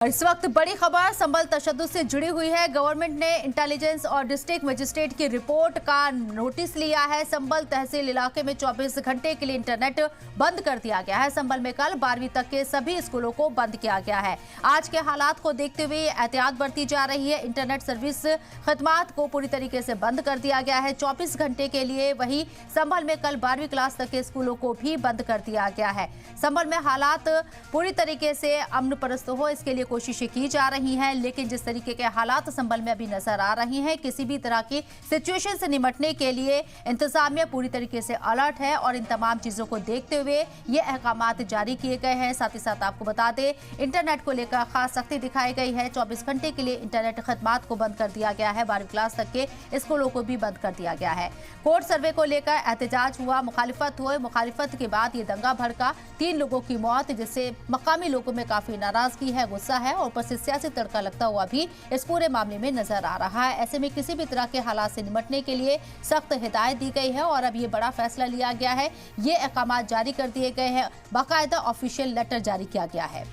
इस वक्त बड़ी खबर संभल तशद्दुद से जुड़ी हुई है। गवर्नमेंट ने इंटेलिजेंस और डिस्ट्रिक्ट मजिस्ट्रेट की रिपोर्ट का नोटिस लिया है। संभल तहसील इलाके में 24 घंटे के लिए इंटरनेट बंद कर दिया गया है। संभल में कल 12वीं तक के सभी स्कूलों को बंद किया गया है। आज के हालात को देखते हुए एहतियात बरती जा रही है। इंटरनेट सर्विस खदमात को पूरी तरीके से बंद कर दिया गया है 24 घंटे के लिए। वहीं संभल में कल 12वीं क्लास तक के स्कूलों को भी बंद कर दिया गया है। संभल में हालात पूरी तरीके से अमन परस्त हो, इसके लिए कोशिशें की जा रही हैं, लेकिन जिस तरीके के हालात संभल में अभी नजर आ रही हैं, किसी भी तरह की सिचुएशन से निपटने के लिए इंतजामिया पूरी तरीके से अलर्ट है और इन तमाम चीजों को देखते हुए ये अहकामात जारी किए गए हैं। साथ ही साथ आपको बता दें, इंटरनेट को लेकर खास सख्ती दिखाई गई है। 24 घंटे के लिए इंटरनेट खदमात को बंद कर दिया गया है। 12वीं क्लास तक के स्कूलों को भी बंद कर दिया गया है। कोर्ट सर्वे को लेकर एहतजाज हुआ, मुखालिफत हुई। मुखालिफत के बाद ये दंगा भड़का, 3 लोगों की मौत, जिससे मकामी लोगों में काफी नाराजगी है, गुस्सा है और ऊपर से सियासी तड़का लगता हुआ भी इस पूरे मामले में नजर आ रहा है। ऐसे में किसी भी तरह के हालात से निपटने के लिए सख्त हिदायत दी गई है और अब ये बड़ा फैसला लिया गया है। ये अहकामात जारी कर दिए गए हैं, बाकायदा ऑफिशियल लेटर जारी किया गया है।